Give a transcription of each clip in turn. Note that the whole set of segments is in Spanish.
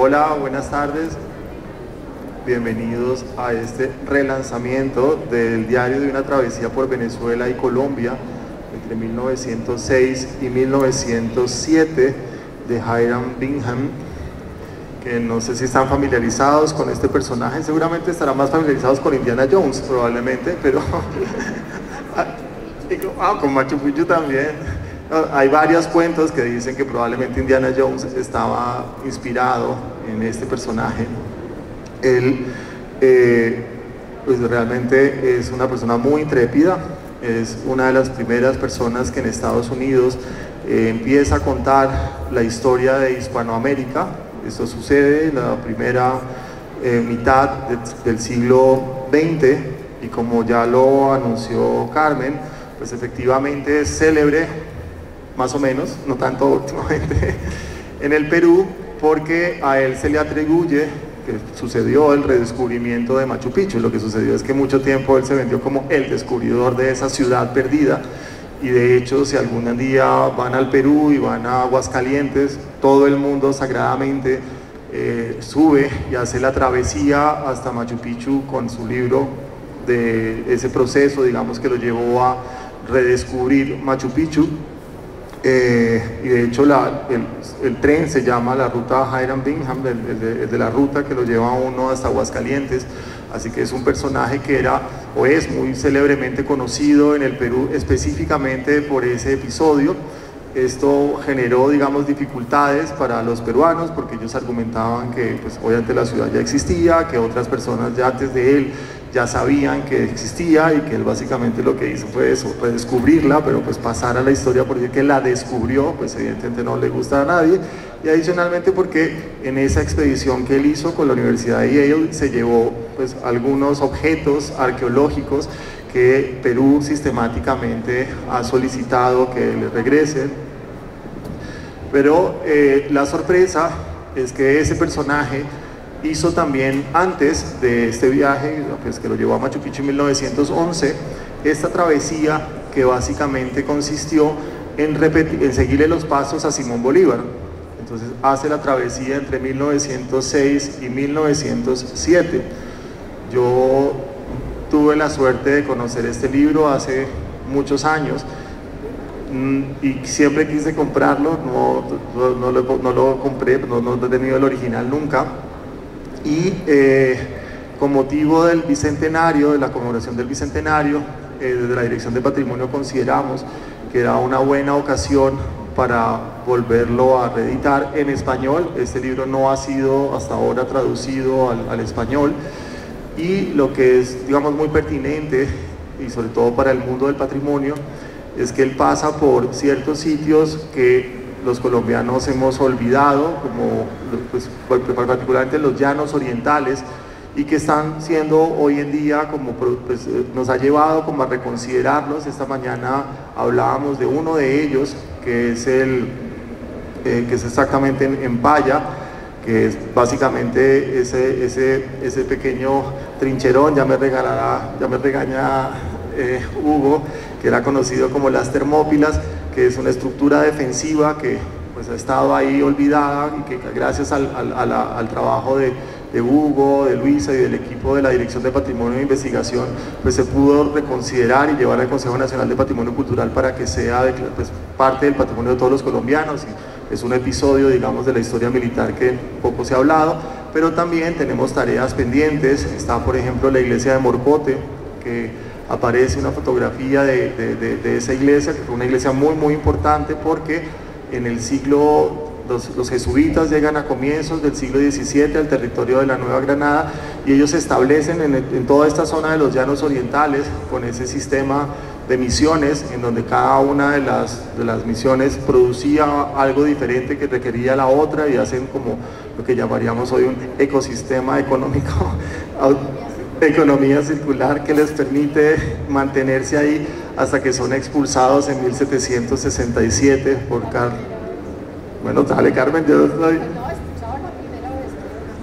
Hola, buenas tardes. Bienvenidos a este relanzamiento del diario de una travesía por Venezuela y Colombia entre 1906 y 1907 de Hiram Bingham, que no sé si están familiarizados con este personaje, seguramente estarán más familiarizados con Indiana Jones probablemente, pero con Machu Picchu también. Hay varios cuentos que dicen que probablemente Indiana Jones estaba inspirado en este personaje. Él pues realmente es una persona muy intrépida, es una de las primeras personas que en Estados Unidos empieza a contar la historia de Hispanoamérica. Esto sucede en la primera mitad del siglo XX y como ya lo anunció Carmen, pues efectivamente es célebre, más o menos, no tanto últimamente, en el Perú, porque a él se le atribuye que sucedió el redescubrimiento de Machu Picchu. Lo que sucedió es que mucho tiempo él se vendió como el descubridor de esa ciudad perdida, y de hecho si algún día van al Perú y van a Aguascalientes, todo el mundo sagradamente sube y hace la travesía hasta Machu Picchu con su libro de ese proceso, digamos, que lo llevó a redescubrir Machu Picchu. Y de hecho el tren se llama la ruta Hiram Bingham, el de la ruta que lo lleva a uno hasta Aguascalientes. Así que es un personaje que era o es muy célebremente conocido en el Perú específicamente por ese episodio. Esto generó, digamos, dificultades para los peruanos porque ellos argumentaban que pues, obviamente la ciudad ya existía, que otras personas ya antes de él ya sabían que existía y que él básicamente lo que hizo fue eso, redescubrirla, pero pues pasar a la historia por decir que la descubrió, pues evidentemente no le gusta a nadie. Y adicionalmente porque en esa expedición que él hizo con la Universidad de Yale se llevó pues algunos objetos arqueológicos que Perú sistemáticamente ha solicitado que le regresen. Pero la sorpresa es que ese personaje hizo también antes de este viaje, pues, que lo llevó a Machu Picchu en 1911, esta travesía que básicamente consistió en seguirle los pasos a Simón Bolívar. Entonces hace la travesía entre 1906 y 1907. Yo tuve la suerte de conocer este libro hace muchos años y siempre quise comprarlo, no lo compré, no he tenido el original nunca. Y con motivo del bicentenario, de la conmemoración del bicentenario, desde la Dirección de Patrimonio consideramos que era una buena ocasión para volverlo a reeditar en español. Este libro no ha sido hasta ahora traducido al español, y lo que es, digamos, muy pertinente, y sobre todo para el mundo del patrimonio, es que él pasa por ciertos sitios que los colombianos hemos olvidado, como pues, particularmente los llanos orientales, y que están siendo hoy en día, como pues, nos ha llevado como a reconsiderarlos. Esta mañana hablábamos de uno de ellos, que es exactamente en Paya, que es básicamente ese pequeño trincherón, ya me regaña Hugo, que era conocido como las Termópilas, que es una estructura defensiva que pues ha estado ahí olvidada y que gracias al trabajo de Hugo, de Luisa y del equipo de la Dirección de Patrimonio e Investigación, pues se pudo reconsiderar y llevar al Consejo Nacional de Patrimonio Cultural para que sea pues, parte del patrimonio de todos los colombianos. Y es un episodio, digamos, de la historia militar que poco se ha hablado, pero también tenemos tareas pendientes. Está, por ejemplo, la iglesia de Morcote, que aparece una fotografía de esa iglesia, que fue una iglesia muy muy importante porque en el siglo, los jesuitas llegan a comienzos del siglo XVII al territorio de la Nueva Granada, y ellos se establecen en toda esta zona de los llanos orientales con ese sistema de misiones, en donde cada una de las misiones producía algo diferente que requería la otra, y hacen como lo que llamaríamos hoy un ecosistema económico, economía circular, que les permite mantenerse ahí hasta que son expulsados en 1767 por bueno, dale Carmen, yo estoy...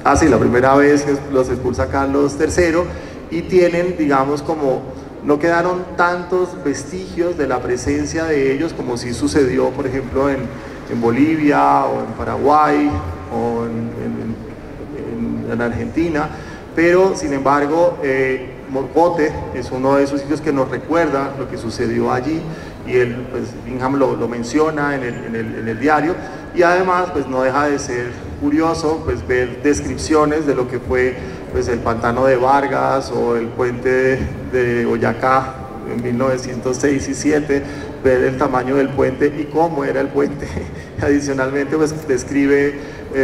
Ah, sí, la primera vez que los expulsa Carlos III, y tienen, digamos, como no quedaron tantos vestigios de la presencia de ellos como sí sucedió, por ejemplo, en Bolivia o en Paraguay o en Argentina, pero sin embargo Morcote es uno de esos sitios que nos recuerda lo que sucedió allí, y él, pues Bingham lo menciona en el diario, y además pues no deja de ser curioso pues ver descripciones de lo que fue pues el pantano de Vargas o el puente de Boyacá en 1906 y 7, ver el tamaño del puente y cómo era el puente. Adicionalmente pues describe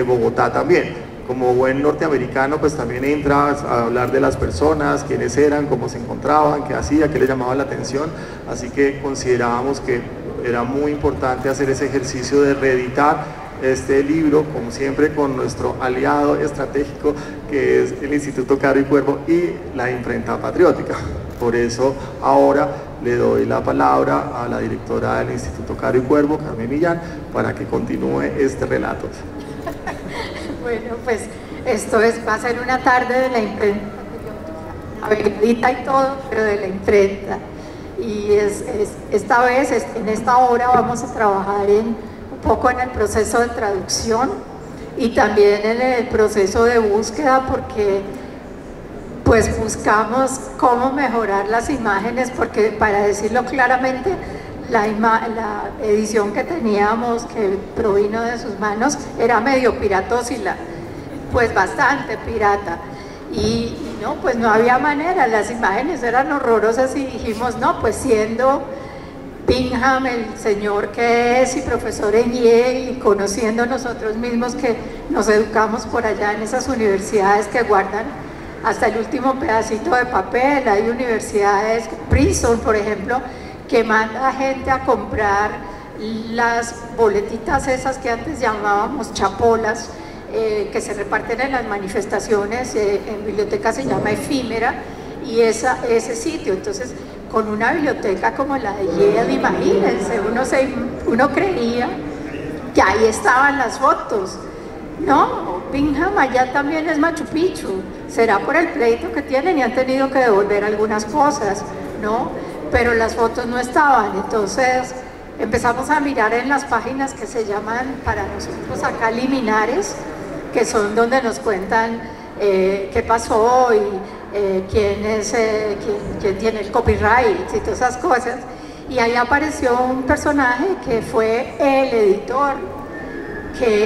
Bogotá también. Como buen norteamericano pues también entra a hablar de las personas, quiénes eran, cómo se encontraban, qué hacía, qué le llamaba la atención, así que considerábamos que era muy importante hacer ese ejercicio de reeditar este libro, como siempre con nuestro aliado estratégico que es el Instituto Caro y Cuervo y la Imprenta Patriótica. Por eso ahora le doy la palabra a la directora del Instituto Caro y Cuervo, Carmen Millán, para que continúe este relato. Bueno, pues esto va a ser una tarde de la imprenta, habilidita y todo, pero de la imprenta. Y esta vez, en esta hora, vamos a trabajar un poco en el proceso de traducción y también en el proceso de búsqueda, porque pues buscamos cómo mejorar las imágenes, porque para decirlo claramente, la edición que teníamos, que provino de sus manos, era medio piratósila, pues bastante pirata, y no, pues no había manera, las imágenes eran horrorosas, y dijimos, no, pues siendo Bingham el señor que es y profesor en Yale, y conociendo nosotros mismos que nos educamos por allá en esas universidades que guardan hasta el último pedacito de papel, hay universidades, Princeton por ejemplo, que manda a gente a comprar las boletitas esas que antes llamábamos chapolas, que se reparten en las manifestaciones, en bibliotecas se llama efímera, y ese sitio. Entonces, con una biblioteca como la de Yale, imagínense, uno creía que ahí estaban las fotos. No, Bingham allá también es Machu Picchu, será por el pleito que tienen y han tenido que devolver algunas cosas, ¿no? Pero las fotos no estaban, entonces empezamos a mirar en las páginas que se llaman para nosotros acá liminares, que son donde nos cuentan qué pasó y quién tiene el copyright y todas esas cosas, y ahí apareció un personaje que fue el editor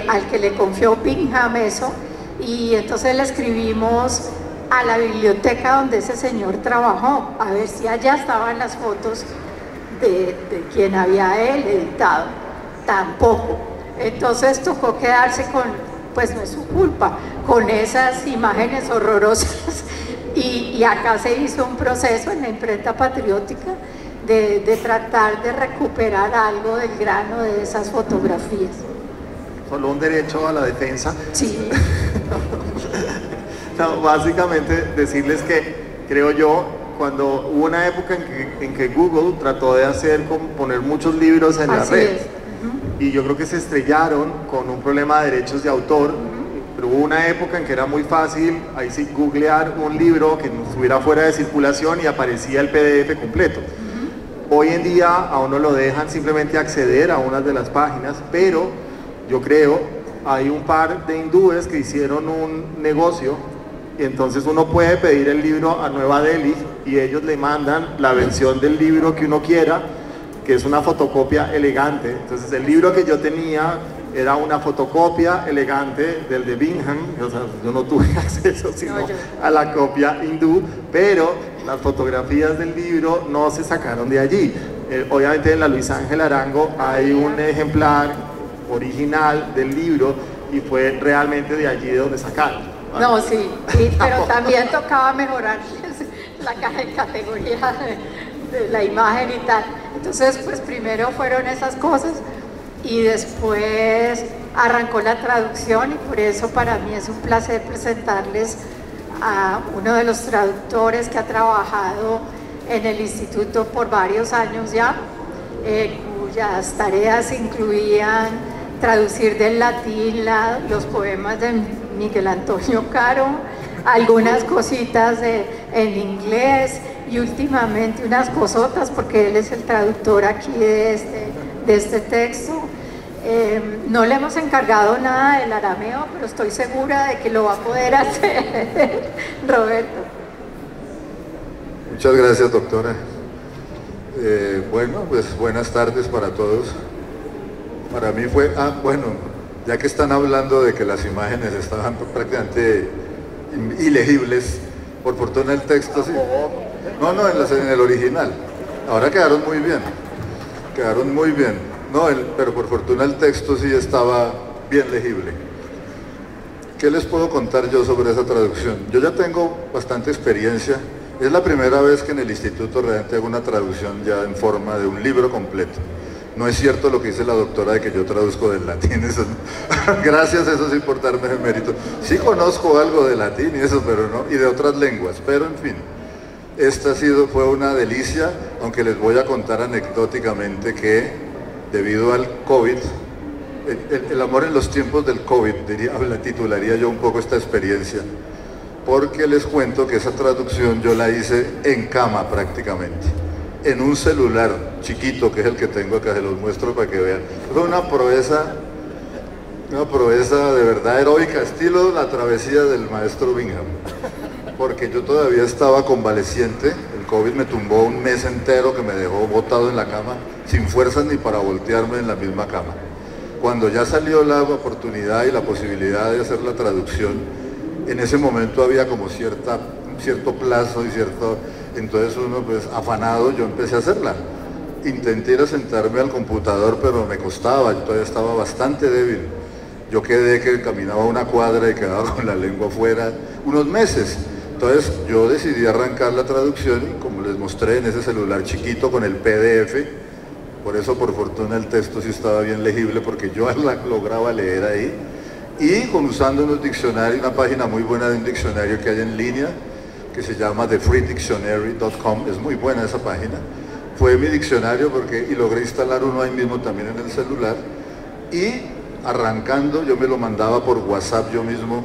al que le confió Bingham eso, y entonces le escribimos a la biblioteca donde ese señor trabajó, a ver si allá estaban las fotos de quien había él editado. Tampoco. Entonces tocó quedarse con, pues no es su culpa, con esas imágenes horrorosas, y acá se hizo un proceso en la imprenta patriótica de tratar de recuperar algo del grano de esas fotografías. Solo un derecho a la defensa. Sí. No, básicamente decirles que, creo yo, cuando hubo una época en que Google trató de poner muchos libros en la red, y yo creo que se estrellaron con un problema de derechos de autor, pero hubo una época en que era muy fácil, ahí sí, googlear un libro que no estuviera fuera de circulación y aparecía el PDF completo. Hoy en día a uno lo dejan simplemente acceder a una de las páginas, pero yo creo hay un par de hindúes que hicieron un negocio, y entonces uno puede pedir el libro a Nueva Delhi y ellos le mandan la versión del libro que uno quiera, que es una fotocopia elegante. Entonces el libro que yo tenía era una fotocopia elegante del de Bingham, o sea, yo no tuve acceso sino a la copia hindú, pero las fotografías del libro no se sacaron de allí. Obviamente en la Luis Ángel Arango hay un ejemplar original del libro y fue realmente de allí de donde sacaron. No, sí, pero también tocaba mejorar la categoría de la imagen y tal. Entonces, pues primero fueron esas cosas y después arrancó la traducción, y por eso para mí es un placer presentarles a uno de los traductores que ha trabajado en el instituto por varios años ya, cuyas tareas incluían traducir del latín los poemas de Miguel Antonio Caro, algunas cositas en inglés y últimamente unas cosotas, porque él es el traductor aquí de este texto, No le hemos encargado nada del arameo, pero estoy segura de que lo va a poder hacer Roberto. Muchas gracias, doctora. Bueno, pues buenas tardes para todos. Para mí fue, bueno, ya que están hablando de que las imágenes estaban prácticamente ilegibles, por fortuna el texto sí. No, en el original. Ahora quedaron muy bien. Quedaron muy bien. No, pero por fortuna el texto sí estaba bien legible. ¿Qué les puedo contar yo sobre esa traducción? Yo ya tengo bastante experiencia. Es la primera vez que en el instituto realmente hago una traducción ya en forma de un libro completo. No es cierto lo que dice la doctora de que yo traduzco del latín, eso no. Gracias, eso sin importarme el mérito. Sí conozco algo de latín y eso, pero no, y de otras lenguas, pero en fin. Esta fue una delicia, aunque les voy a contar anecdóticamente que debido al COVID, el amor en los tiempos del COVID, titularía yo un poco esta experiencia, porque les cuento que esa traducción yo la hice en cama prácticamente, en un celular chiquito que es el que tengo acá, se los muestro para que vean. Fue una proeza de verdad heroica, estilo la travesía del maestro Bingham, porque yo todavía estaba convaleciente, el COVID me tumbó un mes entero que me dejó botado en la cama, sin fuerzas ni para voltearme en la misma cama. Cuando ya salió la oportunidad y la posibilidad de hacer la traducción, en ese momento había como cierto plazo y entonces uno pues afanado, yo empecé a hacerla. Intenté ir a sentarme al computador, pero me costaba, yo todavía estaba bastante débil. Yo quedé que caminaba una cuadra y quedaba con la lengua afuera unos meses. Entonces yo decidí arrancar la traducción y como les mostré en ese celular chiquito con el PDF, por eso por fortuna el texto sí estaba bien legible porque yo lograba leer ahí, y usando unos diccionarios, una página muy buena de un diccionario que hay en línea, que se llama thefreedictionary.com, es muy buena esa página, fue mi diccionario y logré instalar uno ahí mismo también en el celular, y arrancando yo me lo mandaba por WhatsApp yo mismo,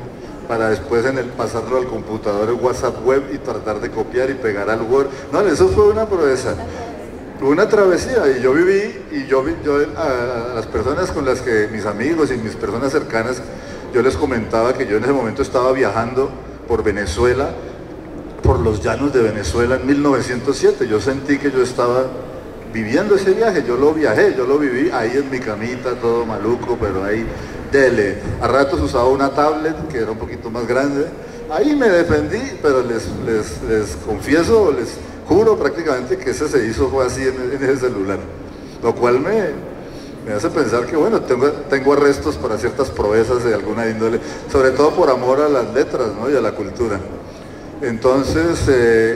para después pasarlo al computador en WhatsApp web y tratar de copiar y pegar al Word. No, eso fue una proeza, fue una travesía, y yo a las personas con las que, mis amigos y mis personas cercanas, yo les comentaba que yo en ese momento estaba viajando por Venezuela, por los llanos de Venezuela en 1907, yo sentí que yo estaba viviendo ese viaje, yo lo viví ahí en mi camita, todo maluco, pero ahí dele. A ratos usaba una tablet que era un poquito más grande, ahí me defendí, pero les confieso, les juro prácticamente que ese se hizo fue así en ese celular, lo cual me hace pensar que bueno, tengo arrestos para ciertas proezas de alguna índole, sobre todo por amor a las letras, ¿no? Y a la cultura. Entonces,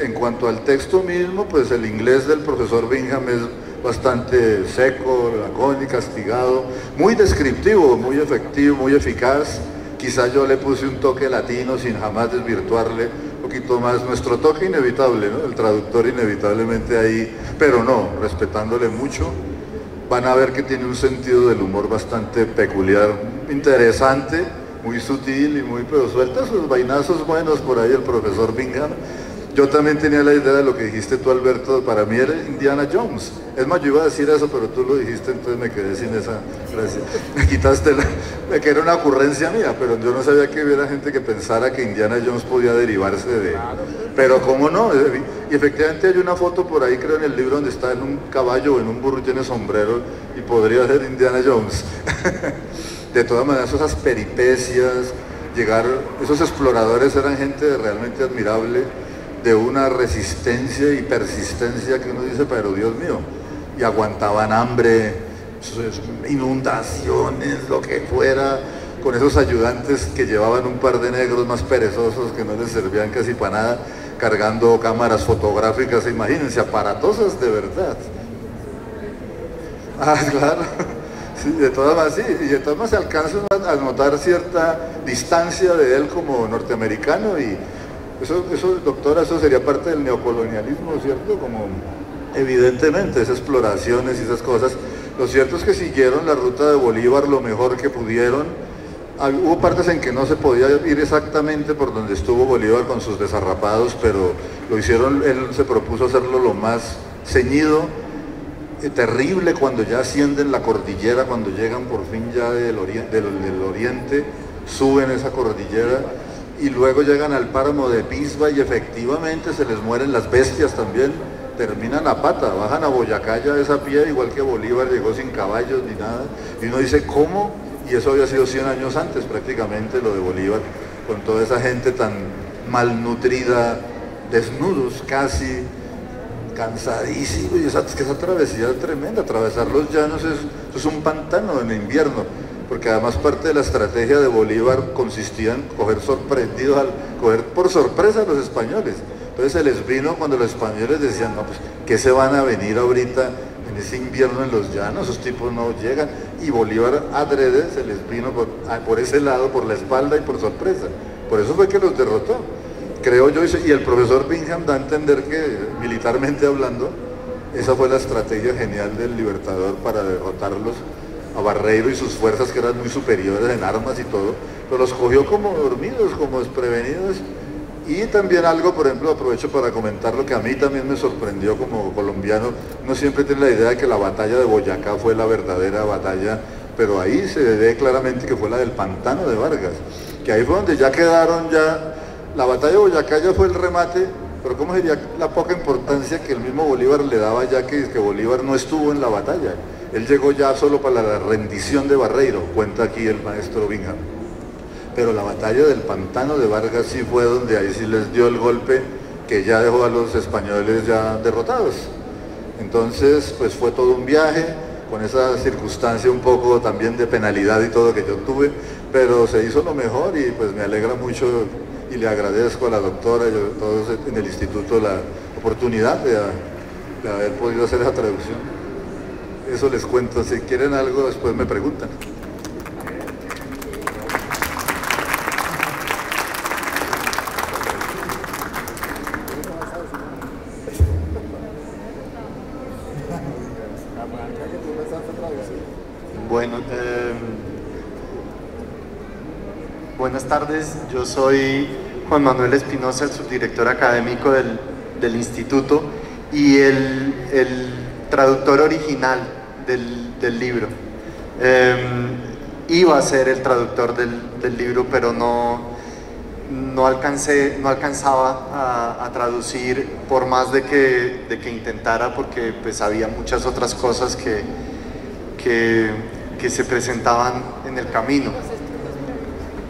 en cuanto al texto mismo, pues el inglés del profesor Bingham es bastante seco, lacónico, castigado, muy descriptivo, muy efectivo, muy eficaz. Quizá yo le puse un toque latino sin jamás desvirtuarle un poquito más nuestro toque inevitable, ¿no? El traductor inevitablemente ahí, pero no, respetándole mucho. Van a ver que tiene un sentido del humor bastante peculiar, interesante, muy sutil pero suelta sus vainazos buenos por ahí el profesor Bingham. Yo también tenía la idea de lo que dijiste tú, Alberto, para mí era Indiana Jones. Es más, yo iba a decir eso, pero tú lo dijiste, entonces me quedé sin esa frase. Me quitaste que era una ocurrencia mía, pero yo no sabía que hubiera gente que pensara que Indiana Jones podía derivarse de... Pero cómo no, y efectivamente hay una foto por ahí, creo en el libro, donde está en un caballo o en un burro y tiene sombrero, y podría ser Indiana Jones. De todas maneras, esas peripecias, esos exploradores eran gente realmente admirable, de una resistencia y persistencia que uno dice, pero Dios mío, y aguantaban hambre, inundaciones, lo que fuera, con esos ayudantes que llevaban un par de negros más perezosos que no les servían casi para nada, cargando cámaras fotográficas, imagínense, aparatosas de verdad. Claro. Sí, de todas maneras se alcanza a notar cierta distancia de él como norteamericano, y eso, doctora, eso sería parte del neocolonialismo, ¿cierto? Como evidentemente esas exploraciones y esas cosas. Lo cierto es que siguieron la ruta de Bolívar lo mejor que pudieron. Hubo partes en que no se podía ir exactamente por donde estuvo Bolívar con sus desarrapados, pero lo hicieron, él se propuso hacerlo lo más ceñido terrible cuando ya ascienden la cordillera, cuando llegan por fin ya del oriente, suben esa cordillera y luego llegan al páramo de Pisba y efectivamente se les mueren las bestias también, terminan a pata, bajan a Boyacá ya de esa pie, igual que Bolívar llegó sin caballos ni nada, y uno dice, ¿cómo? Y eso había sido 100 años antes prácticamente, lo de Bolívar, con toda esa gente tan malnutrida, desnudos casi, cansadísimos, y esa travesía es tremenda, atravesar los llanos es un pantano en invierno, porque además parte de la estrategia de Bolívar consistía en coger sorprendidos, coger por sorpresa a los españoles. Entonces se les vino cuando los españoles decían, no, pues, ¿qué se van a venir ahorita en ese invierno en los llanos? Esos tipos no llegan. Y Bolívar adrede se les vino por ese lado, por la espalda y por sorpresa. Por eso fue que los derrotó. Creo yo, y el profesor Bingham da a entender que, militarmente hablando, esa fue la estrategia genial del Libertador para derrotarlos a Barreiro y sus fuerzas, que eran muy superiores en armas y todo, pero los cogió como dormidos, como desprevenidos. Y también algo, por ejemplo, aprovecho para comentar lo que a mí también me sorprendió como colombiano. Uno siempre tiene la idea de que la batalla de Boyacá fue la verdadera batalla, pero ahí se ve claramente que fue la del Pantano de Vargas, que ahí fue donde ya quedaron ya, la batalla de Boyacá ya fue el remate, pero ¿cómo sería la poca importancia que el mismo Bolívar le daba ya que Bolívar no estuvo en la batalla? Él llegó ya solo para la rendición de Barreiro, cuenta aquí el maestro Bingham. Pero la batalla del Pantano de Vargas sí fue donde ahí sí les dio el golpe que ya dejó a los españoles ya derrotados. Entonces, pues fue todo un viaje, con esa circunstancia un poco también de penalidad y todo que yo tuve, pero se hizo lo mejor y pues me alegra mucho y le agradezco a la doctora y a todos en el instituto la oportunidad de haber podido hacer esa traducción. Eso les cuento, si quieren algo después me preguntan. Bueno, buenas tardes, yo soy Juan Manuel Espinosa, el subdirector académico del instituto y el traductor original del libro. Iba a ser el traductor del libro, pero no alcanzaba a traducir por más de que intentara, porque pues había muchas otras cosas que se presentaban en el camino.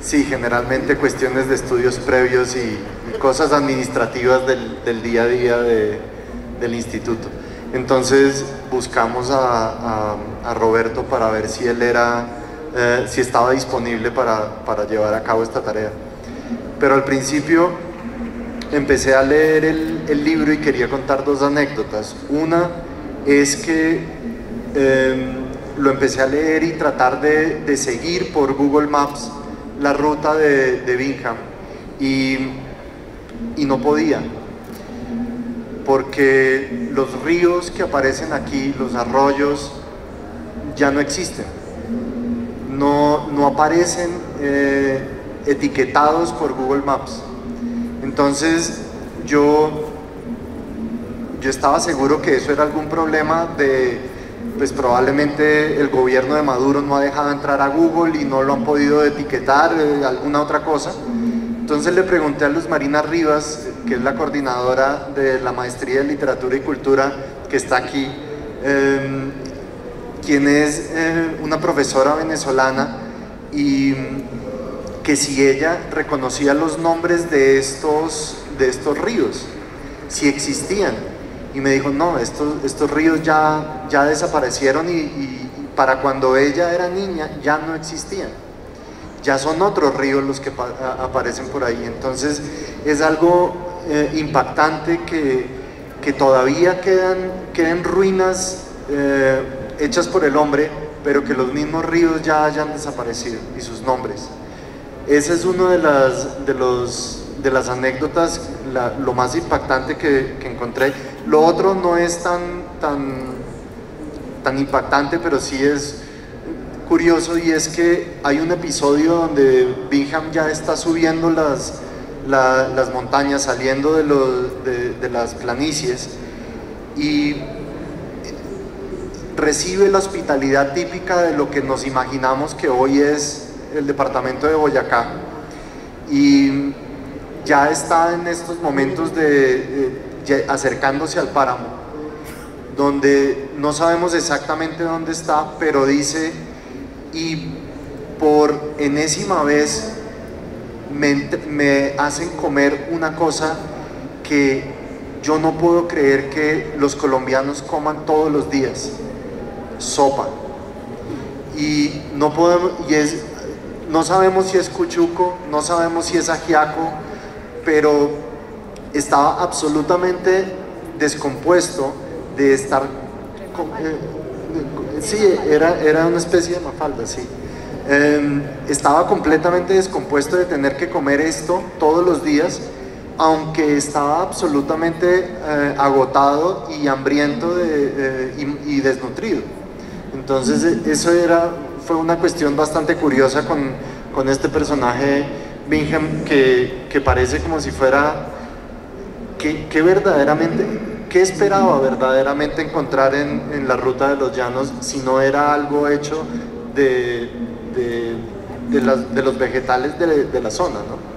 Sí, generalmente cuestiones de estudios previos y cosas administrativas del día a día del instituto. Entonces buscamos a Roberto para ver si él si estaba disponible para llevar a cabo esta tarea. Pero al principio empecé a leer el libro y quería contar dos anécdotas. Una es que lo empecé a leer y tratar de seguir por Google Maps la ruta de Bingham y no podía, porque los ríos que aparecen aquí, los arroyos, ya no existen, no aparecen etiquetados por Google Maps. Entonces yo estaba seguro que eso era algún problema pues probablemente el gobierno de Maduro no ha dejado entrar a Google y no lo han podido etiquetar, alguna otra cosa. Entonces le pregunté a Luz Marina Rivas, que es la coordinadora de la Maestría en Literatura y Cultura, que está aquí, quien es una profesora venezolana, y que si ella reconocía los nombres de estos ríos, si existían. Y me dijo, no, estos ríos ya desaparecieron y para cuando ella era niña ya no existían. Ya son otros ríos los que aparecen por ahí. Entonces es algo impactante que todavía quedan ruinas hechas por el hombre, pero que los mismos ríos ya hayan desaparecido y sus nombres. Esa es una de las anécdotas, lo más impactante que encontré. Lo otro no es tan impactante, pero sí es curioso, y es que hay un episodio donde Bingham ya está subiendo las montañas, saliendo de las planicies, y recibe la hospitalidad típica de lo que nos imaginamos que hoy es el departamento de Boyacá, y ya está en estos momentos acercándose al páramo, donde no sabemos exactamente dónde está, pero dice: y por enésima vez me hacen comer una cosa que yo no puedo creer que los colombianos coman todos los días: sopa. Y no podemos, no sabemos si es cuchuco, no sabemos si es ajiaco, pero estaba absolutamente descompuesto de estar sí, era una especie de mafalda, sí. Estaba completamente descompuesto de tener que comer esto todos los días, aunque estaba absolutamente agotado y hambriento y desnutrido. Entonces eso fue una cuestión bastante curiosa con este personaje Bingham, que parece como si fuera que verdaderamente, ¿qué esperaba verdaderamente encontrar en la ruta de los llanos si no era algo hecho de los vegetales de la zona, ¿no?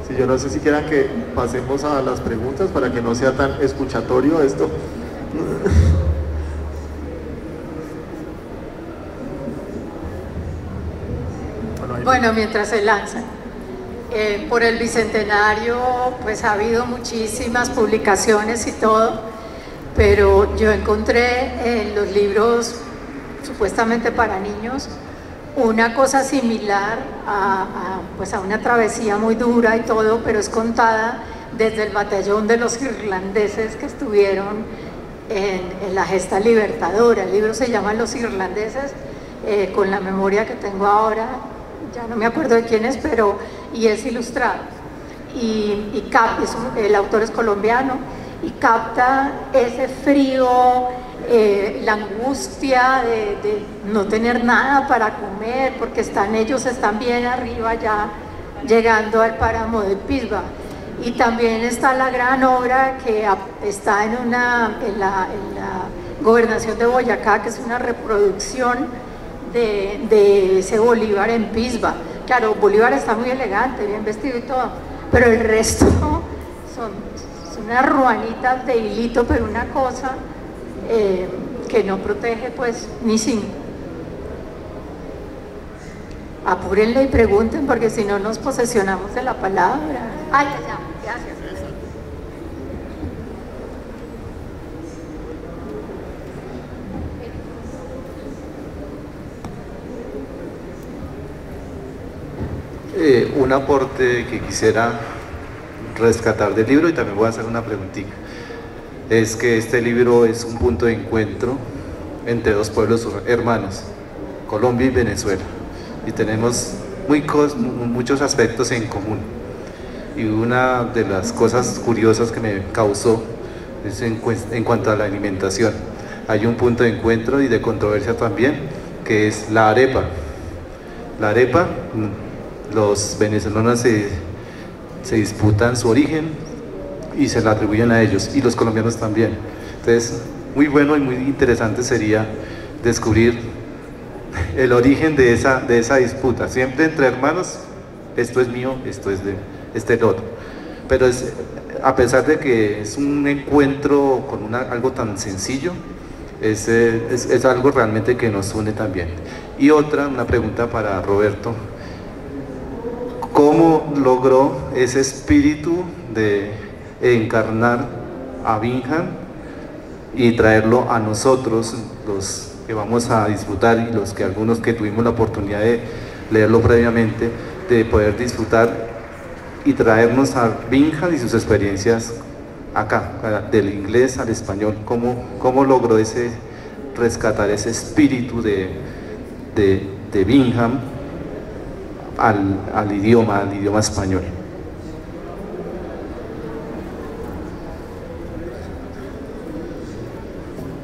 Sí, yo no sé si quieran que pasemos a las preguntas para que no sea tan escuchatorio esto. Bueno, mientras se lanzan. Por el Bicentenario, pues ha habido muchísimas publicaciones y todo, pero yo encontré en los libros supuestamente para niños una cosa similar pues a una travesía muy dura y todo, pero es contada desde el batallón de los irlandeses que estuvieron en la gesta libertadora. El libro se llama Los Irlandeses, con la memoria que tengo ahora, ya no me acuerdo de quién es, pero y es ilustrado. El autor es colombiano y capta ese frío, la angustia de no tener nada para comer, porque ellos están bien arriba ya llegando al páramo de Pisba. Y también está la gran obra que está en la gobernación de Boyacá, que es una reproducción de ese Bolívar en Pisba. Claro, Bolívar está muy elegante, bien vestido y todo, pero el resto son unas ruanitas de hilito, pero una cosa que no protege pues ni sin. Apúrenle y pregunten, porque si no nos posesionamos de la palabra. Ay, ya, gracias. Un aporte que quisiera rescatar del libro, y también voy a hacer una preguntita, es que este libro es un punto de encuentro entre dos pueblos hermanos, Colombia y Venezuela, y tenemos muchos aspectos en común. Y una de las cosas curiosas que me causó es en cuanto a la alimentación. Hay un punto de encuentro y de controversia también, que es la arepa. La arepa, los venezolanos se disputan su origen y se la atribuyen a ellos, y los colombianos también. Entonces, muy bueno y muy interesante sería descubrir el origen de esa disputa, siempre entre hermanos: esto es mío, esto es de este otro. Pero a pesar de que es un encuentro con algo tan sencillo, es algo realmente que nos une también. Y una pregunta para Roberto: ¿cómo logró ese espíritu de encarnar a Bingham y traerlo a nosotros, los que vamos a disfrutar, y algunos que tuvimos la oportunidad de leerlo previamente, de poder disfrutar y traernos a Bingham y sus experiencias acá, del inglés al español? ¿Cómo logró rescatar ese espíritu de Bingham al idioma español?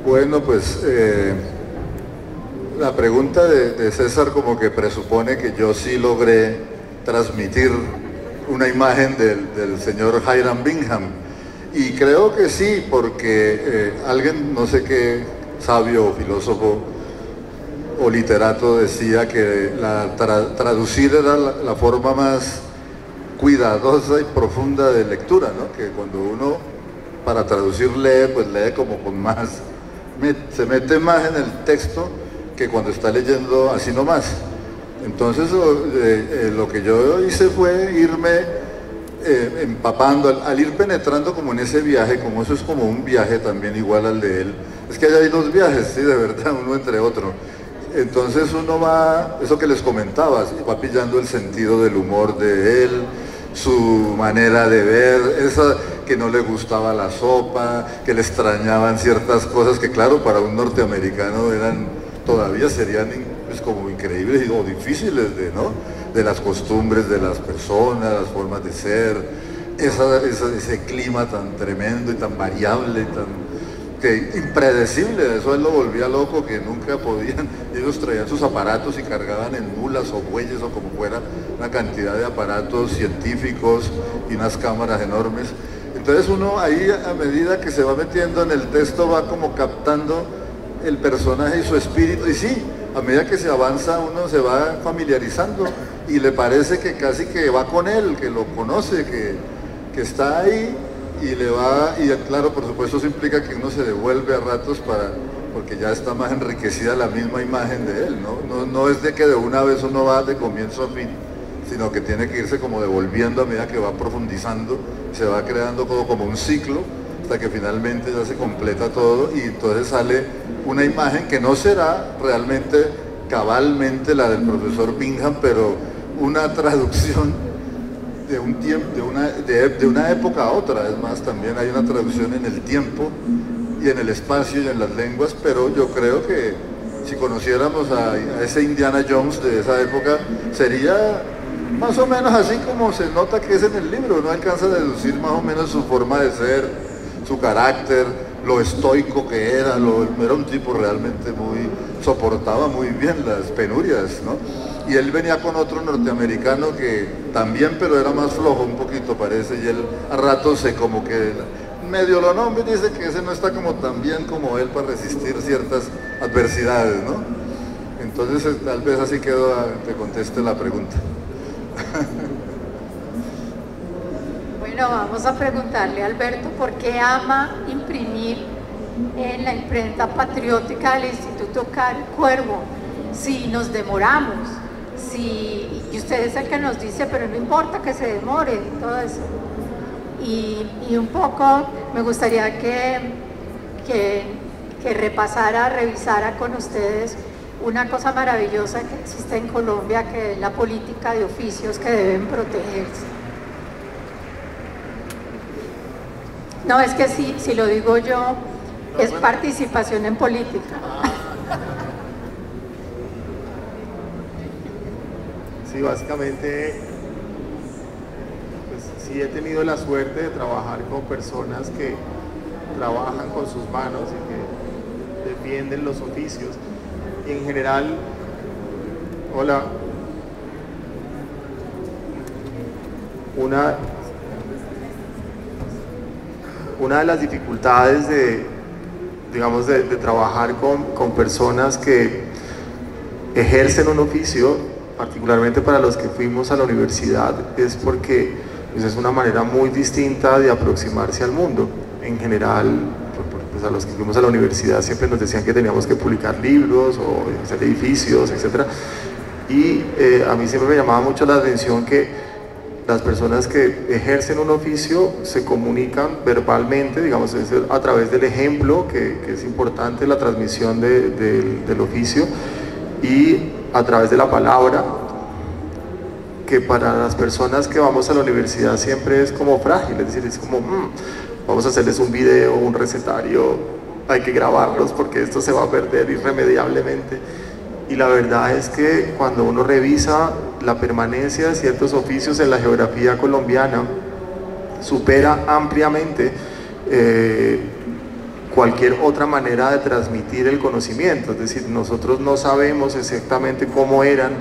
Bueno, pues la pregunta de César como que presupone que yo sí logré transmitir una imagen del señor Hiram Bingham. Y creo que sí, porque alguien, no sé qué sabio o filósofo o literato decía que traducir era la forma más cuidadosa y profunda de lectura, ¿no? Que cuando uno para traducir lee, pues lee como con más, se mete más en el texto que cuando está leyendo así nomás. Entonces lo que yo hice fue irme empapando, al ir penetrando como en ese viaje, como eso es como un viaje también igual al de él. Es que hay dos viajes, sí, de verdad, uno entre otro. Entonces uno va, eso que les comentaba, va pillando el sentido del humor de él, su manera de ver, esa que no le gustaba la sopa, que le extrañaban ciertas cosas que claro, para un norteamericano todavía serían pues, como increíbles o difíciles de las costumbres de las personas, las formas de ser, ese clima tan tremendo y tan variable, impredecible, eso él lo volvía loco, que nunca podían, ellos traían sus aparatos y cargaban en mulas o bueyes o como fuera, una cantidad de aparatos científicos y unas cámaras enormes. Entonces uno ahí a medida que se va metiendo en el texto va como captando el personaje y su espíritu, y sí, a medida que se avanza uno se va familiarizando y le parece que casi que va con él, que lo conoce, que está ahí y le va, y claro, por supuesto eso implica que uno se devuelve a ratos porque ya está más enriquecida la misma imagen de él, no es de que de una vez uno va de comienzo a fin, sino que tiene que irse como devolviendo a medida que va profundizando, se va creando como un ciclo, hasta que finalmente ya se completa todo y entonces sale una imagen que no será realmente cabalmente la del profesor Bingham, pero una traducción de un tiempo, de una época a otra. Es más, también hay una traducción en el tiempo y en el espacio y en las lenguas, pero yo creo que si conociéramos a ese Indiana Jones de esa época, sería más o menos así como se nota que es en el libro. Uno alcanza a deducir más o menos su forma de ser, su carácter, lo estoico que era un tipo realmente soportaba muy bien las penurias, ¿no? Y él venía con otro norteamericano que también, pero era más flojo un poquito parece, y él a ratos como que medio lo nombra y dice que ese no está como tan bien como él para resistir ciertas adversidades, ¿no? Entonces tal vez así te conteste la pregunta. Bueno, vamos a preguntarle a Alberto por qué ama imprimir en la imprenta patriótica del Instituto Cuervo, si nos demoramos, y usted es el que nos dice, pero no importa que se demore, todo eso. Y un poco me gustaría que repasara, revisara con ustedes una cosa maravillosa que existe en Colombia, que es la política de oficios que deben protegerse. No, es que si lo digo yo, es participación en política. Sí, básicamente, pues sí he tenido la suerte de trabajar con personas que trabajan con sus manos y que defienden los oficios. Y en general, hola, una de las dificultades de trabajar con personas que ejercen un oficio, particularmente para los que fuimos a la universidad, es porque pues, es una manera muy distinta de aproximarse al mundo. En general, pues, a los que fuimos a la universidad siempre nos decían que teníamos que publicar libros o hacer edificios, etc. Y a mí siempre me llamaba mucho la atención que las personas que ejercen un oficio se comunican verbalmente, digamos, a través del ejemplo, que es importante la transmisión del oficio, y a través de la palabra, que para las personas que vamos a la universidad siempre es como frágil, es decir, es como, vamos a hacerles un video, un recetario, hay que grabarlos porque esto se va a perder irremediablemente. Y la verdad es que cuando uno revisa la permanencia de ciertos oficios en la geografía colombiana, supera ampliamente cualquier otra manera de transmitir el conocimiento. Es decir, nosotros no sabemos exactamente cómo eran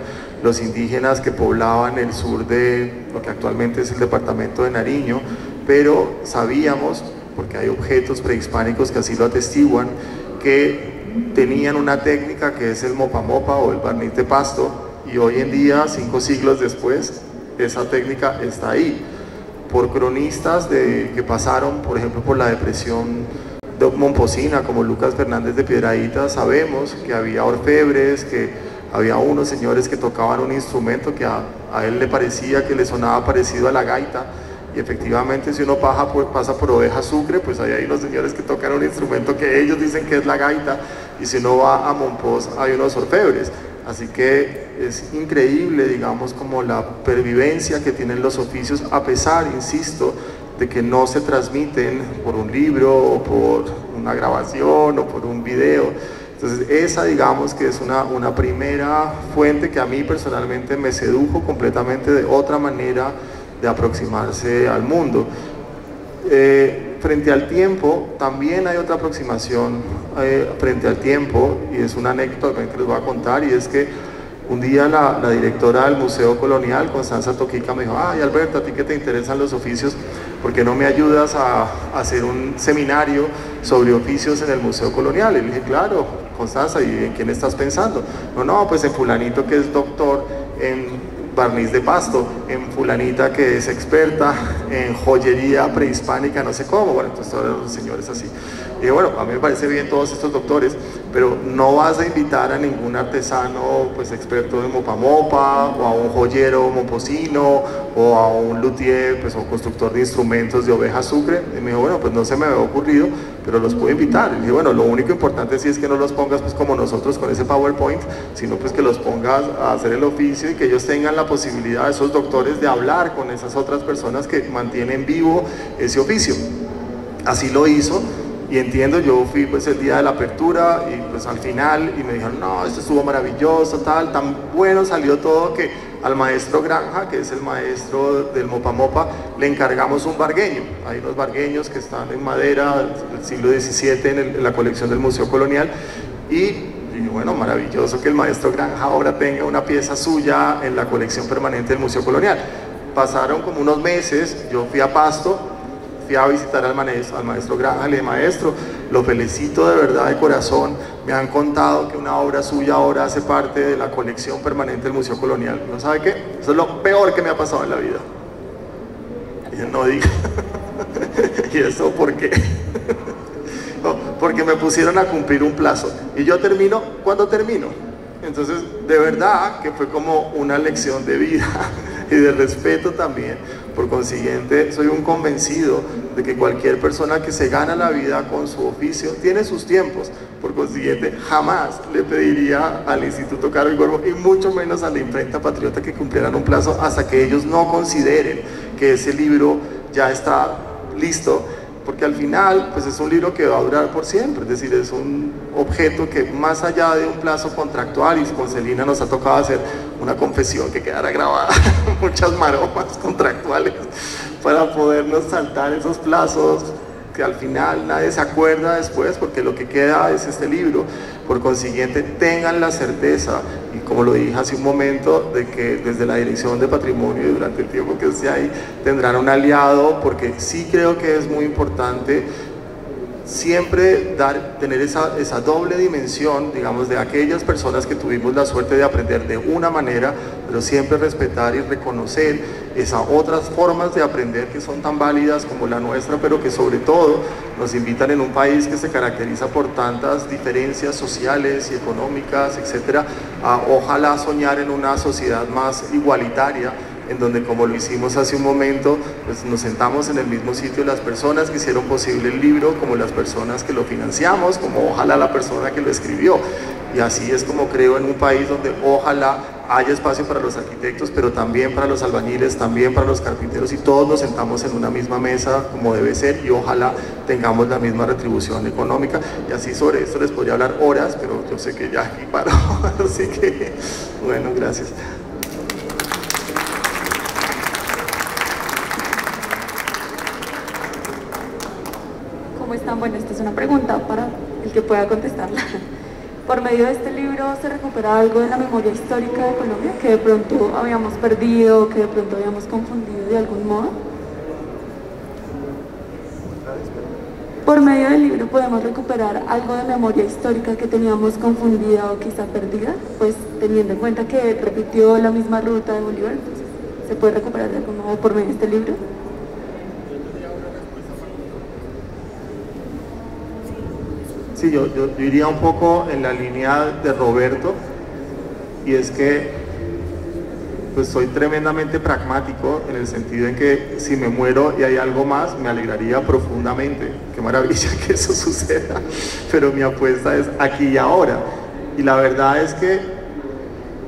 los indígenas que poblaban el sur de lo que actualmente es el departamento de Nariño, pero sabíamos, porque hay objetos prehispánicos que así lo atestiguan, que tenían una técnica que es el mopa mopa o el barniz de pasto, y hoy en día, 5 siglos después, esa técnica está ahí. Por cronistas que pasaron, por ejemplo, por la depresión de Momposina, como Lucas Fernández de Piedrahíta, sabemos que había orfebres, que había unos señores que tocaban un instrumento que a él le parecía que le sonaba parecido a la gaita, y efectivamente si uno pasa por Oveja Sucre, pues hay ahí unos señores que tocan un instrumento que ellos dicen que es la gaita, y si uno va a Mompox hay unos orfebres. Así que es increíble, digamos, como la pervivencia que tienen los oficios, a pesar, insisto, de que no se transmiten por un libro o por una grabación o por un video. Entonces esa, digamos, que es una primera fuente que a mí personalmente me sedujo completamente de otra manera de aproximarse al mundo. Frente al tiempo, también hay otra aproximación frente al tiempo, y es una anécdota que les voy a contar, y es que un día la directora del Museo Colonial, Constanza Toquica, me dijo: ay, Alberto, a ti que te interesan los oficios, ¿por qué no me ayudas a hacer un seminario sobre oficios en el Museo Colonial? Y le dije: claro, Constanza, ¿y en quién estás pensando? No, pues en fulanito que es doctor en barniz de pasto, en fulanita que es experta en joyería prehispánica, no sé cómo. Bueno, entonces todos los señores así. Y dije: bueno, a mí me parece bien todos estos doctores, pero no vas a invitar a ningún artesano pues experto en mopa mopa, o a un joyero momposino, o a un luthier pues, o constructor de instrumentos de Oveja Sucre. Y me dijo: bueno, pues no se me había ocurrido, pero los puedo invitar. Y dije: bueno, lo único importante sí es que no los pongas pues como nosotros con ese PowerPoint, sino pues que los pongas a hacer el oficio y que ellos tengan la posibilidad, esos doctores, de hablar con esas otras personas que mantienen vivo ese oficio. Así lo hizo. Y entiendo, yo fui pues el día de la apertura y pues al final, y me dijeron: no, esto estuvo maravilloso, tal, tan bueno salió todo que al maestro Granja, que es el maestro del mopa mopa, le encargamos un vargueño. Hay unos vargueños que están en madera del siglo XVII en la colección del Museo Colonial, y dije: bueno, maravilloso que el maestro Granja ahora tenga una pieza suya en la colección permanente del Museo Colonial. Pasaron como unos meses, yo fui a Pasto, fui a visitar al maestro Granja, le dije: maestro, lo felicito de verdad, de corazón, me han contado que una obra suya ahora hace parte de la colección permanente del Museo Colonial. ¿No sabe qué? Eso es lo peor que me ha pasado en la vida. Y él: no diga. ¿Y eso por qué? No, porque me pusieron a cumplir un plazo, y yo termino cuando termino. Entonces, de verdad que fue como una lección de vida y de respeto también. Por consiguiente, soy un convencido de que cualquier persona que se gana la vida con su oficio tiene sus tiempos. Por consiguiente, jamás le pediría al Instituto Caro y Cuervo, y mucho menos a la Imprenta Patriota, que cumplieran un plazo hasta que ellos no consideren que ese libro ya está listo, porque al final pues es un libro que va a durar por siempre. Es decir, es un objeto que, más allá de un plazo contractual, y con Celina nos ha tocado hacer una confesión que quedara grabada, muchas maromas contractuales para podernos saltar esos plazos que al final nadie se acuerda después, porque lo que queda es este libro. Por consiguiente, tengan la certeza, y como lo dije hace un momento, de que desde la Dirección de Patrimonio, y durante el tiempo que esté ahí, tendrán un aliado, porque sí creo que es muy importante siempre tener esa doble dimensión, digamos, de aquellas personas que tuvimos la suerte de aprender de una manera, pero siempre respetar y reconocer esas otras formas de aprender que son tan válidas como la nuestra, pero que sobre todo nos invitan, en un país que se caracteriza por tantas diferencias sociales y económicas, etcétera, a ojalá soñar en una sociedad más igualitaria, en donde, como lo hicimos hace un momento, pues nos sentamos en el mismo sitio, las personas que hicieron posible el libro, como las personas que lo financiamos, como ojalá la persona que lo escribió. Y así es como creo en un país donde ojalá haya espacio para los arquitectos, pero también para los albañiles, también para los carpinteros, y todos nos sentamos en una misma mesa como debe ser, y ojalá tengamos la misma retribución económica. Y así sobre esto les podría hablar horas, pero yo sé que ya aquí paro, así que bueno, gracias. ¿Cómo están? Bueno, esta es una pregunta para el que pueda contestarla. por medio de este libro se recupera algo de la memoria histórica de Colombia que de pronto habíamos perdido, que de pronto habíamos confundido de algún modo. Por medio del libro podemos recuperar algo de memoria histórica que teníamos confundida o quizá perdida, pues teniendo en cuenta que repitió la misma ruta de Bolívar, entonces se puede recuperar de algún modo por medio de este libro. Sí, yo iría un poco en la línea de Roberto, y es que pues soy tremendamente pragmático en el sentido en que si me muero y hay algo más, me alegraría profundamente. Qué maravilla que eso suceda, pero mi apuesta es aquí y ahora. Y la verdad es que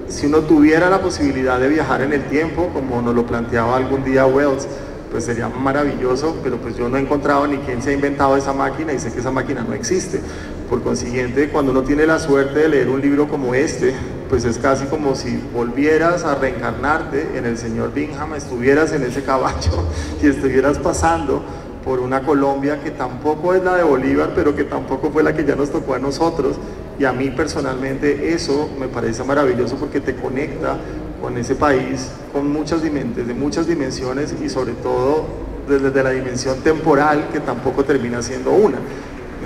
si uno tuviera la posibilidad de viajar en el tiempo, como nos lo planteaba algún día Wells, pues sería maravilloso, pero pues yo no he encontrado ni quién se ha inventado esa máquina y sé que esa máquina no existe. Por consiguiente, cuando uno tiene la suerte de leer un libro como este, pues es casi como si volvieras a reencarnarte en el señor Bingham, estuvieras en ese caballo y estuvieras pasando por una Colombia que tampoco es la de Bolívar, pero que tampoco fue la que ya nos tocó a nosotros. Y a mí personalmente eso me parece maravilloso porque te conecta con ese país con muchas dimensiones y sobre todo desde la dimensión temporal, que tampoco termina siendo una.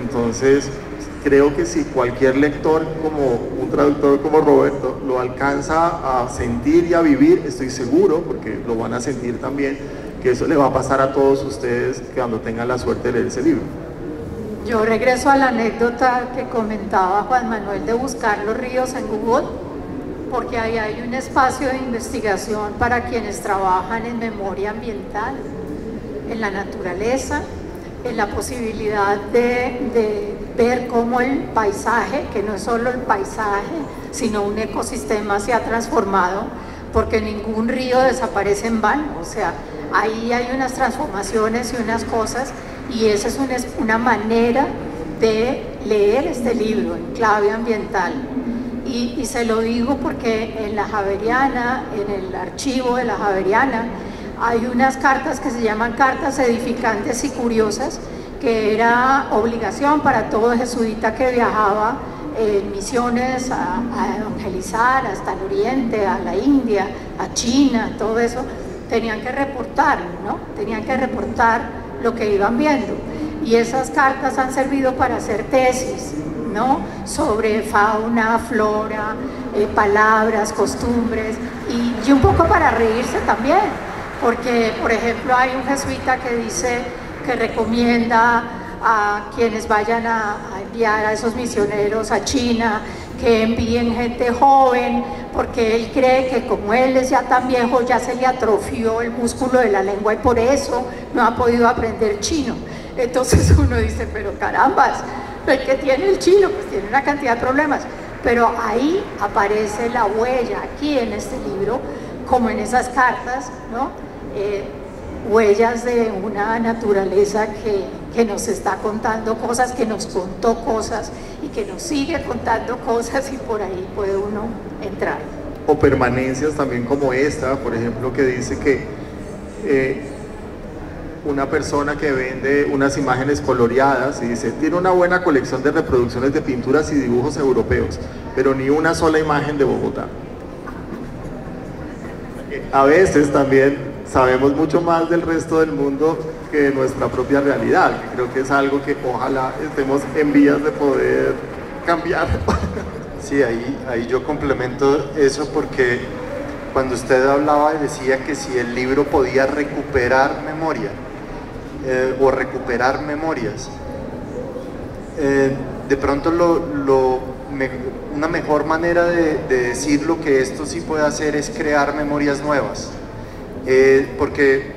Entonces creo que si cualquier lector, como un traductor como Roberto, lo alcanza a sentir y a vivir, estoy seguro, porque lo van a sentir también, que eso le va a pasar a todos ustedes cuando tengan la suerte de leer ese libro. Yo regreso a la anécdota que comentaba Juan Manuel de buscar los ríos en Google, porque ahí hay un espacio de investigación para quienes trabajan en memoria ambiental, en la naturaleza, en la posibilidad de ver cómo el paisaje, que no es solo el paisaje, sino un ecosistema se ha transformado, porque ningún río desaparece en vano. O sea, ahí hay unas transformaciones y unas cosas, y esa es una manera de leer este libro en clave ambiental. Y se lo digo porque en la Javeriana, en el archivo de la Javeriana, hay unas cartas que se llaman cartas edificantes y curiosas, que era obligación para todo jesuita que viajaba en misiones a evangelizar hasta el Oriente, a la India, a China, todo eso, tenían que reportar, ¿no? Tenían que reportar lo que iban viendo. Y esas cartas han servido para hacer tesis, ¿no? Sobre fauna, flora, palabras, costumbres, y un poco para reírse también, porque por ejemplo hay un jesuita que dice que recomienda a quienes vayan a enviar a esos misioneros a China que envíen gente joven, porque él cree que como él es ya tan viejo, ya se le atrofió el músculo de la lengua y por eso no ha podido aprender chino. Entonces uno dice, pero carambas, el que tiene el chino pues tiene una cantidad de problemas, pero ahí aparece la huella, aquí en este libro, como en esas cartas, ¿no? Huellas de una naturaleza que nos está contando cosas, que nos contó cosas y que nos sigue contando cosas, y por ahí puede uno entrar. O permanencias también como esta, por ejemplo, que dice que una persona que vende unas imágenes coloreadas y dice, tiene una buena colección de reproducciones de pinturas y dibujos europeos, pero ni una sola imagen de Bogotá. A veces también sabemos mucho más del resto del mundo que de nuestra propia realidad, que creo que es algo que ojalá estemos en vías de poder cambiar. Sí, ahí yo complemento eso, porque cuando usted hablaba y decía que si el libro podía recuperar memoria o recuperar memorias, de pronto una mejor manera de decir lo que esto sí puede hacer es crear memorias nuevas, porque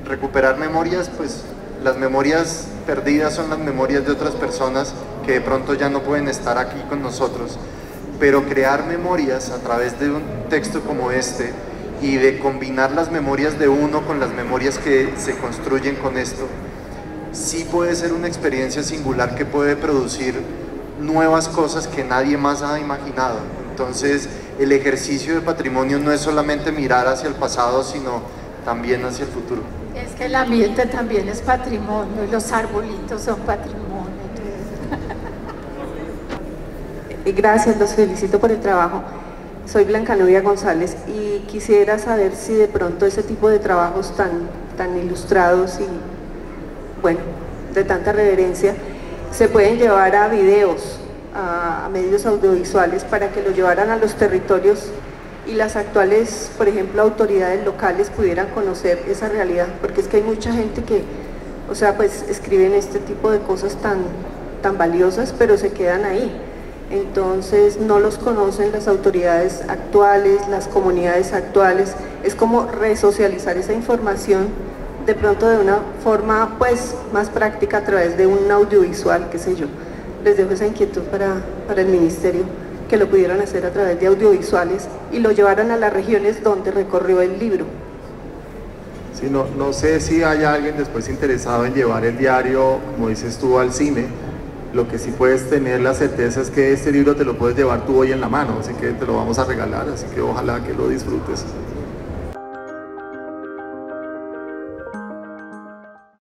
recuperar memorias, pues las memorias perdidas son las memorias de otras personas que de pronto ya no pueden estar aquí con nosotros, pero crear memorias a través de un texto como este y de combinar las memorias de uno con las memorias que se construyen con esto, sí puede ser una experiencia singular que puede producir nuevas cosas que nadie más ha imaginado. Entonces el ejercicio de patrimonio no es solamente mirar hacia el pasado, sino también hacia el futuro. Es que el ambiente también es patrimonio, y los arbolitos son patrimonio. Gracias, los felicito por el trabajo. Soy Blanca Nubia González y quisiera saber si de pronto ese tipo de trabajos tan ilustrados y, bueno, de tanta reverencia, se pueden llevar a videos, a medios audiovisuales para que lo llevaran a los territorios y las actuales, por ejemplo, autoridades locales pudieran conocer esa realidad, porque es que hay mucha gente que, o sea, pues escriben este tipo de cosas tan valiosas, pero se quedan ahí. Entonces no los conocen las autoridades actuales, las comunidades actuales. Es como resocializar esa información de pronto de una forma pues más práctica a través de un audiovisual, qué sé yo. Les dejo esa inquietud para el ministerio, que lo pudieran hacer a través de audiovisuales y lo llevaran a las regiones donde recorrió el libro. Sí, no sé si hay alguien después interesado en llevar el diario, como dices tú, al cine. Lo que sí puedes tener la certeza es que este libro te lo puedes llevar tú hoy en la mano, así que te lo vamos a regalar, así que ojalá que lo disfrutes.